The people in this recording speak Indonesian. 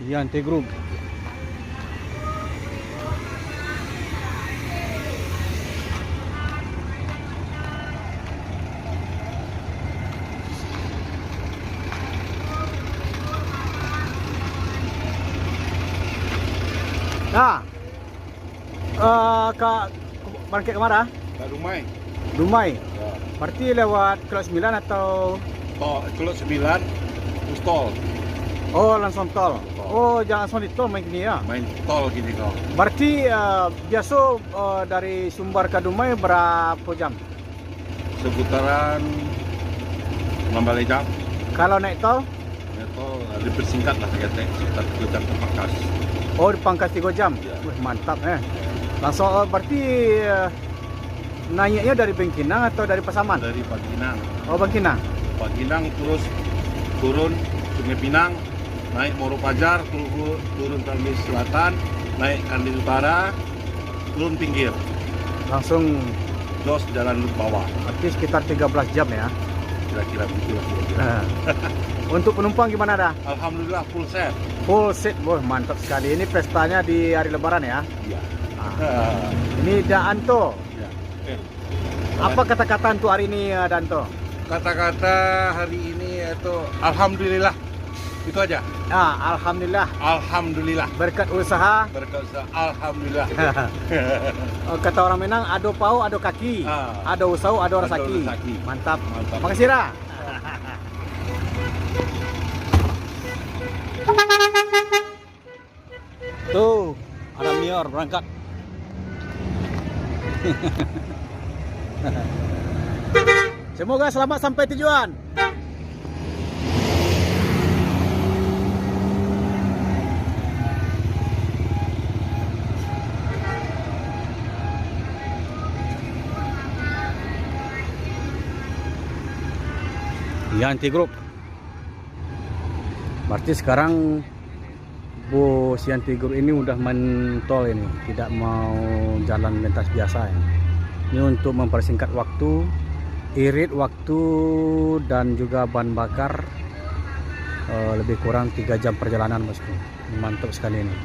Yanti Group. Nah, Kak bangkit kemana? Ke Dumai. Dumai. Ya. Berarti lewat Kelot 9 atau? Kelot 9, terus tol. Oh, langsung tol. Tol. Oh, jangan langsung di tol main gini ya. Main tol gini kau. Berarti biasa dari Sumbar ke Dumai berapa jam? Seputaran 16 jam. Kalau naik tol? Ya, tol lebih bersingkat lah kata sekitar 3 jam ke Pangkas. Oh, di Pangkas 3 jam. Ya. Wih, mantap Langsung berarti naiknya dari Bangkinang atau dari Pasaman? Dari Paginang. Oh, Bangkinang. Paginang terus turun Sungai Pinang, naik Moro Pajar, turun Kandis Selatan, naik Kandis Utara, turun pinggir, Langsung jos jalan bawah. berarti sekitar 13 jam ya. Kira-kira begitu lah kira-kira. Untuk penumpang gimana dah? Alhamdulillah full set. Full seat, boh, mantap sekali. Ini pestanya di hari Lebaran ya. Iya. Ini Danto. Ya. Apa kata-kata untuk hari ini, Danto? Kata-kata hari ini itu alhamdulillah. Itu aja. Alhamdulillah. Alhamdulillah. Berkat usaha. Berkat usaha, alhamdulillah. Kata orang Minang, ado pau, ado kaki. Ado usau, ado rezeki. Mantap. Mantap. Makasih, Ra. Tuh, ada Mior berangkat. Semoga selamat sampai tujuan. Yanti Group. Berarti sekarang bus Yanti Group ini udah mentol ini, tidak mau jalan lintas biasa ya. Ini untuk mempersingkat waktu, irit waktu dan juga bahan bakar, lebih kurang 3 jam perjalanan bosku. Mantap sekali ini.